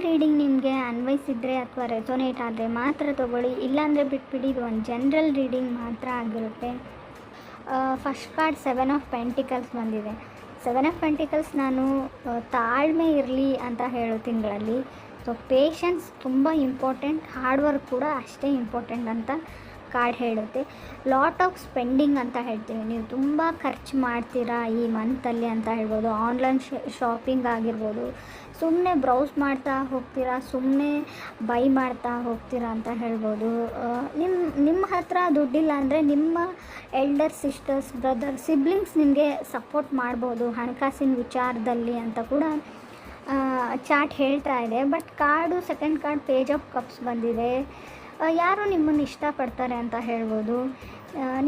Reading ನಿಮಗೆ ಅನ್ವಯಿಸಿದರೆ ಅಥವಾ ರೆಸೊನೇಟ್ ಆದರೆ ಮಾತ್ರ ತೊಗೊಳ್ಳಿ, ಇಲ್ಲಾಂದರೆ ಬಿಟ್ಬಿಡಿ. ಇದು ಒಂದು ಜನರಲ್ ರೀಡಿಂಗ್ ಮಾತ್ರ ಆಗಿರುತ್ತೆ. ಫಸ್ಟ್ ಕಾರ್ಡ್ 7 ಆಫ್ ಪೆಂಟಿಕಲ್ಸ್ ಬಂದಿದೆ. 7 ಆಫ್ ಪೆಂಟಿಕಲ್ಸ್ ನಾನು ತಾಳ್ಮೆ ಇರಲಿ ಅಂತ ಹೇಳೋ ತಿಂಗಳಲ್ಲಿ. ಸೊ ಪೇಷನ್ಸ್ ತುಂಬ ಇಂಪಾರ್ಟೆಂಟ್, ಹಾರ್ಡ್ ವರ್ಕ್ ಕೂಡ ಅಷ್ಟೇ ಇಂಪಾರ್ಟೆಂಟ್ ಅಂತ ಕಾರ್ಡ್ ಹೇಳುತ್ತೆ. ಲಾಟ್ ಆಫ್ ಸ್ಪೆಂಡಿಂಗ್ ಅಂತ ಹೇಳ್ತೀವಿ. ನೀವು ತುಂಬ ಖರ್ಚು ಮಾಡ್ತೀರಾ ಈ ಮಂತಲ್ಲಿ ಅಂತ ಹೇಳ್ಬೋದು. ಆನ್ಲೈನ್ ಶಾಪಿಂಗ್ ಆಗಿರ್ಬೋದು, ಸುಮ್ಮನೆ ಬ್ರೌಸ್ ಮಾಡ್ತಾ ಹೋಗ್ತೀರಾ, ಸುಮ್ಮನೆ ಬೈ ಮಾಡ್ತಾ ಹೋಗ್ತೀರಾ ಅಂತ ಹೇಳ್ಬೋದು. ನಿಮ್ಮ ಹತ್ರ ದುಡ್ಡಿಲ್ಲ ಅಂದರೆ ನಿಮ್ಮ ಎಲ್ಡರ್ ಸಿಸ್ಟರ್ಸ್, ಬ್ರದರ್, ಸಿಬ್ಲಿಂಗ್ಸ್ ನಿಮಗೆ ಸಪೋರ್ಟ್ ಮಾಡ್ಬೋದು ಹಣಕಾಸಿನ ವಿಚಾರದಲ್ಲಿ ಅಂತ ಕೂಡ ಚಾರ್ಟ್ ಹೇಳ್ತಾ ಇದೆ. But card second card page of cups ಬಂದಿದೆ. ಯಾರು ನಿಮ್ಮನ್ನು ಇಷ್ಟಪಡ್ತಾರೆ ಅಂತ ಹೇಳ್ಬೋದು.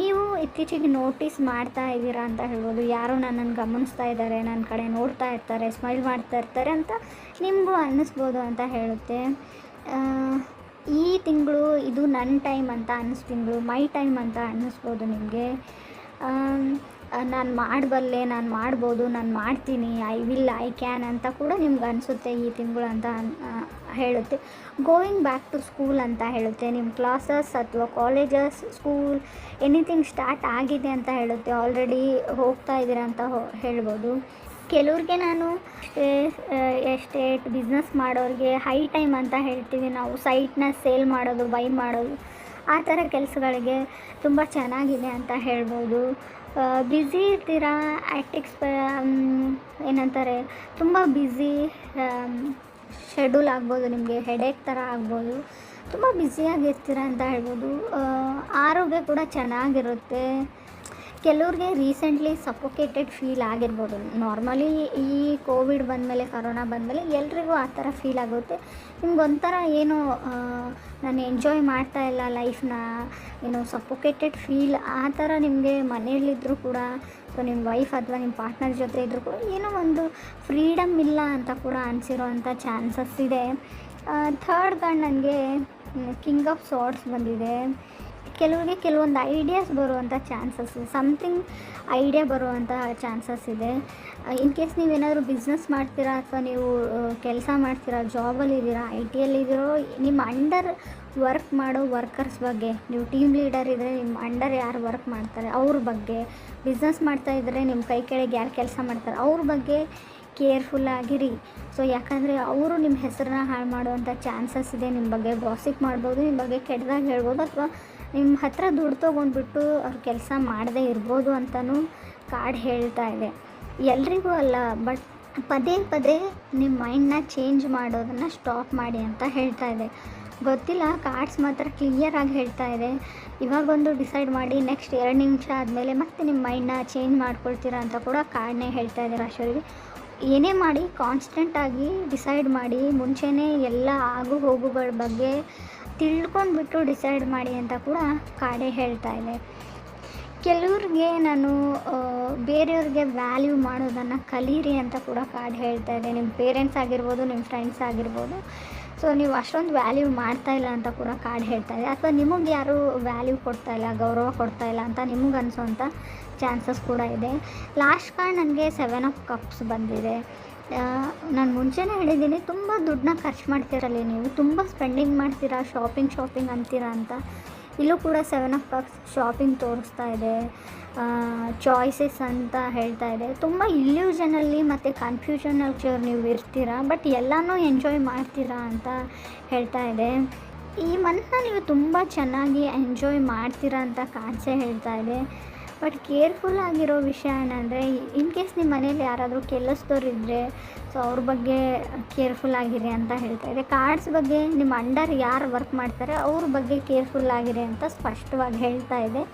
ನೀವು ಇತ್ತೀಚೆಗೆ ನೋಟಿಸ್ ಮಾಡ್ತಾ ಇದ್ದೀರಾ ಅಂತ ಹೇಳ್ಬೋದು. ಯಾರೋ ನನ್ನನ್ನು ಗಮನಿಸ್ತಾ ಇದ್ದಾರೆ, ನನ್ನ ಕಡೆ ನೋಡ್ತಾ ಇರ್ತಾರೆ, ಸ್ಮೈಲ್ ಮಾಡ್ತಾ ಇರ್ತಾರೆ ಅಂತ ನಿಮಗೂ ಅನ್ನಿಸ್ಬೋದು ಅಂತ ಹೇಳುತ್ತೆ. ಈ ತಿಂಗಳು ಇದು ನನ್ನ ಟೈಮ್ ಅಂತ ತಿಂಗಳು ಮೈ ಟೈಮ್ ಅಂತ ಅನ್ನಿಸ್ಬೋದು ನಿಮಗೆ. ನಾನು ಮಾಡಬಲ್ಲೆ, ನಾನು ಮಾಡ್ಬೋದು, ನಾನು ಮಾಡ್ತೀನಿ, ಐ ವಿಲ್, ಐ ಕ್ಯಾನ್ ಅಂತ ಕೂಡ ನಿಮ್ಗೆ ಅನಿಸುತ್ತೆ ಈ ತಿಂಗಳು ಅಂತ ಹೇಳುತ್ತೆ. ಗೋಯಿಂಗ್ ಬ್ಯಾಕ್ ಟು ಸ್ಕೂಲ್ ಅಂತ ಹೇಳುತ್ತೆ. ನಿಮ್ಮ ಕ್ಲಾಸಸ್ ಅಥವಾ ಕಾಲೇಜಸ್, ಸ್ಕೂಲ್, ಎನಿಥಿಂಗ್ ಸ್ಟಾರ್ಟ್ ಆಗಿದೆ ಅಂತ ಹೇಳುತ್ತೆ. ಆಲ್ರೆಡಿ ಹೋಗ್ತಾ ಇದ್ದೀರಾ ಅಂತ ಹೇಳ್ಬೋದು. ಕೆಲವ್ರಿಗೆ ನಾನು ಎಸ್ಟೇಟ್ ಬಿಸ್ನೆಸ್ ಮಾಡೋರಿಗೆ ಹೈ ಟೈಮ್ ಅಂತ ಹೇಳ್ತೀವಿ ನಾವು. ಸೈಟ್ನ ಸೇಲ್ ಮಾಡೋದು, ಬೈ ಮಾಡೋದು, ಆ ಥರ ಕೆಲಸಗಳಿಗೆ ತುಂಬ ಚೆನ್ನಾಗಿದೆ ಅಂತ ಹೇಳ್ಬೋದು. ಬ್ಯುಸಿ ಇರ್ತೀರಾ, ಏನಂತಾರೆ, ತುಂಬ ಬ್ಯುಸಿ ಶೆಡ್ಯೂಲ್ ಆಗ್ಬೋದು, ನಿಮಗೆ ಹೆಡೇಕ್ ಥರ ಆಗ್ಬೋದು, ತುಂಬ ಬ್ಯುಸಿಯಾಗಿರ್ತೀರ ಅಂತ ಹೇಳ್ಬೋದು. ಆರೋಗ್ಯ ಕೂಡ ಚೆನ್ನಾಗಿರುತ್ತೆ. ಕೆಲವ್ರಿಗೆ ರೀಸೆಂಟ್ಲಿ ಸಫೋಕೇಟೆಡ್ ಫೀಲ್ ಆಗಿರ್ಬೋದು. ನಾರ್ಮಲಿ ಈ ಕೋವಿಡ್ ಬಂದಮೇಲೆ, ಕರೋನಾ ಬಂದಮೇಲೆ ಎಲ್ರಿಗೂ ಆ ಥರ ಫೀಲ್ ಆಗುತ್ತೆ. ನಿಮ್ಗೊಂಥರ ಏನೋ ನಾನು ಎಂಜಾಯ್ ಮಾಡ್ತಾ ಇಲ್ಲ ಲೈಫ್ನ, ಏನೋ ಸಫೋಕೇಟೆಡ್ ಫೀಲ್ ಆ ಥರ ನಿಮಗೆ ಮನೆಯಲ್ಲಿದ್ದರೂ ಕೂಡ, ಸೊ ನಿಮ್ಮ ವೈಫ್ ಅಥವಾ ನಿಮ್ಮ ಪಾರ್ಟ್ನರ್ ಜೊತೆ ಇದ್ದರೂ ಕೂಡ ಏನೋ ಒಂದು ಫ್ರೀಡಮ್ ಇಲ್ಲ ಅಂತ ಕೂಡ ಅನಿಸಿರೋ ಅಂಥ ಚಾನ್ಸಸ್ ಇದೆ. ಥರ್ಡ್ ಕಾರ್ಡ್ ನನಗೆ ಕಿಂಗ್ ಆಫ್ ಸಾರ್ಡ್ಸ್ ಬಂದಿದೆ. ಕೆಲವರಿಗೆ ಕೆಲವೊಂದು ಐಡಿಯಾಸ್ ಬರುವಂಥ ಚಾನ್ಸಸ್ ಇದೆ, ಸಮಥಿಂಗ್ ಐಡಿಯಾ ಬರುವಂಥ ಚಾನ್ಸಸ್ ಇದೆ. ಇನ್ ಕೇಸ್ ನೀವೇನಾದರೂ ಬಿಸ್ನೆಸ್ ಮಾಡ್ತೀರಾ ಅಥವಾ ನೀವು ಕೆಲಸ ಮಾಡ್ತೀರಾ, ಜಾಬಲ್ಲಿದ್ದೀರಾ, ಐ ಟಿಯಲ್ಲಿದ್ದೀರೋ, ನಿಮ್ಮ ಅಂಡರ್ ವರ್ಕ್ ಮಾಡೋ ವರ್ಕರ್ಸ್ ಬಗ್ಗೆ, ನೀವು ಟೀಮ್ ಲೀಡರ್ ಇದ್ದರೆ ನಿಮ್ಮ ಅಂಡರ್ ಯಾರು ವರ್ಕ್ ಮಾಡ್ತಾರೆ ಅವ್ರ ಬಗ್ಗೆ, ಬಿಸ್ನೆಸ್ ಮಾಡ್ತಾಯಿದ್ರೆ ನಿಮ್ಮ ಕೈ ಕೆಳಗೆ ಯಾರು ಕೆಲಸ ಮಾಡ್ತಾರೆ ಅವ್ರ ಬಗ್ಗೆ ಕೇರ್ಫುಲ್ಲಾಗಿರಿ. ಸೊ ಯಾಕಂದರೆ ಅವರು ನಿಮ್ಮ ಹೆಸರನ್ನ ಹಾಳು ಮಾಡುವಂಥ ಚಾನ್ಸಸ್ ಇದೆ. ನಿಮ್ಮ ಬಗ್ಗೆ ಗಾಸಿಪ್ ಮಾಡ್ಬೋದು, ನಿಮ್ಮ ಬಗ್ಗೆ ಕೆಟ್ಟದಾಗಿ ಹೇಳ್ಬೋದು, ಅಥವಾ ನಿಮ್ಮ ಹತ್ರ ದುಡ್ಡು ತೊಗೊಂಡ್ಬಿಟ್ಟು ಅವ್ರು ಕೆಲಸ ಮಾಡದೇ ಇರ್ಬೋದು ಅಂತಲೂ ಕಾರ್ಡ್ ಹೇಳ್ತಾ ಇದೆ. ಎಲ್ರಿಗೂ ಅಲ್ಲ, ಬಟ್ ಪದೇ ಪದೇ ನಿಮ್ಮ ಮೈಂಡನ್ನ ಚೇಂಜ್ ಮಾಡೋದನ್ನು ಸ್ಟಾಪ್ ಮಾಡಿ ಅಂತ ಹೇಳ್ತಾ ಇದೆ. ಗೊತ್ತಿಲ್ಲ, ಕಾರ್ಡ್ಸ್ ಮಾತ್ರ ಕ್ಲಿಯರಾಗಿ ಹೇಳ್ತಾ ಇದೆ. ಇವಾಗೊಂದು ಡಿಸೈಡ್ ಮಾಡಿ ನೆಕ್ಸ್ಟ್ 2 ನಿಮಿಷ ಆದಮೇಲೆ ಮತ್ತೆ ನಿಮ್ಮ ಮೈಂಡನ್ನ ಚೇಂಜ್ ಮಾಡ್ಕೊಳ್ತೀರಾ ಅಂತ ಕೂಡ ಕಾರ್ಡ್ನೇ ಹೇಳ್ತಾ ಇದೆ ರಾಶಿಯವರಿಗೆ. ಏನೇ ಮಾಡಿ ಕಾನ್ಸ್ಟೆಂಟಾಗಿ ಡಿಸೈಡ್ ಮಾಡಿ, ಮುಂಚೆನೇ ಎಲ್ಲ ಆಗು ಹೋಗುಗಳ ಬಗ್ಗೆ ತಿಳ್ಕೊಂಡ್ಬಿಟ್ಟು ಡಿಸೈಡ್ ಮಾಡಿ ಅಂತ ಕೂಡ ಕಾರ್ಡೇ ಹೇಳ್ತಾ ಇದೆ. ಕೆಲವ್ರಿಗೆ ನಾನು ಬೇರೆಯವ್ರಿಗೆ ವ್ಯಾಲ್ಯೂ ಮಾಡೋದನ್ನು ಕಲೀರಿ ಅಂತ ಕೂಡ ಕಾರ್ಡ್ ಹೇಳ್ತಾ ಇದೆ. ನಿಮ್ಮ ಪೇರೆಂಟ್ಸ್ ಆಗಿರ್ಬೋದು, ನಿಮ್ಮ ಫ್ರೆಂಡ್ಸ್ ಆಗಿರ್ಬೋದು, ಸೊ ನೀವು ಅಷ್ಟೊಂದು ವ್ಯಾಲ್ಯೂ ಮಾಡ್ತಾಯಿಲ್ಲ ಅಂತ ಕೂಡ ಕಾರ್ಡ್ ಹೇಳ್ತಾ ಇದೆ. ಅಥವಾ ನಿಮಗೆ ಯಾರೂ ವ್ಯಾಲ್ಯೂ ಕೊಡ್ತಾಯಿಲ್ಲ, ಗೌರವ ಕೊಡ್ತಾಯಿಲ್ಲ ಅಂತ ನಿಮಗೆ ಅನಿಸೋಂಥ ಚಾನ್ಸಸ್ ಕೂಡ ಇದೆ. ಲಾಸ್ಟ್ ಕಾರ್ಡ್ ನನಗೆ 7 ಆಫ್ ಕಪ್ಸ್ ಬಂದಿದೆ. ನಾನು ಮುಂಚೆನೇ ಹೇಳಿದ್ದೀನಿ, ತುಂಬ ದುಡ್ಡನ್ನ ಖರ್ಚು ಮಾಡ್ತೀರಲ್ಲಿ ನೀವು, ತುಂಬ ಸ್ಪೆಂಡಿಂಗ್ ಮಾಡ್ತೀರಾ, ಶಾಪಿಂಗ್ ಅಂತೀರಾ ಅಂತ. ಇಲ್ಲೂ ಕೂಡ 7 ಆಫ್ ಕಪ್ಸ್ ಶಾಪಿಂಗ್ ತೋರಿಸ್ತಾ ಇದೆ, ಚಾಯ್ಸಸ್ ಅಂತ ಹೇಳ್ತಾ ಇದೆ. ತುಂಬ ಇಲ್ಯೂಷನಲ್ಲಿ ಮತ್ತು ಕನ್ಫ್ಯೂಷನಲ್ಲಿ ನೀವು ಇರ್ತೀರಾ, ಬಟ್ ಎಲ್ಲನೂ ಎಂಜಾಯ್ ಮಾಡ್ತೀರಾ ಅಂತ ಹೇಳ್ತಾ ಇದೆ. ಈ ಮಂತ್ನ ನೀವು ತುಂಬ ಚೆನ್ನಾಗಿ ಎಂಜಾಯ್ ಮಾಡ್ತೀರಾ ಅಂತ ಕಾರ್ಡ್ಸೇ ಹೇಳ್ತಾ ಇದೆ. ಬಟ್ ಕೇರ್ಫುಲ್ ಆಗಿರೋ ವಿಷಯ ಏನಂದರೆ, ಇನ್ ಕೇಸ್ ನಿಮ್ಮ ಮನೇಲಿ ಯಾರಾದರೂ ಕೆಲಸದವ್ರು ಇದ್ದರೆ, ಸೊ ಅವ್ರ ಬಗ್ಗೆ ಕೇರ್ಫುಲ್ ಆಗಿರಿ ಅಂತ ಹೇಳ್ತಾ ಇದೆ. ಕಾರ್ಡ್ಸ್ ಬಗ್ಗೆ ನಿಮ್ಮ ಅಂಡರ್ ಯಾರು ವರ್ಕ್ ಮಾಡ್ತಾರೆ ಅವ್ರ ಬಗ್ಗೆ ಕೇರ್ಫುಲ್ ಆಗಿರಿ ಅಂತ ಸ್ಪಷ್ಟವಾಗಿ ಹೇಳ್ತಾ ಇದೆ.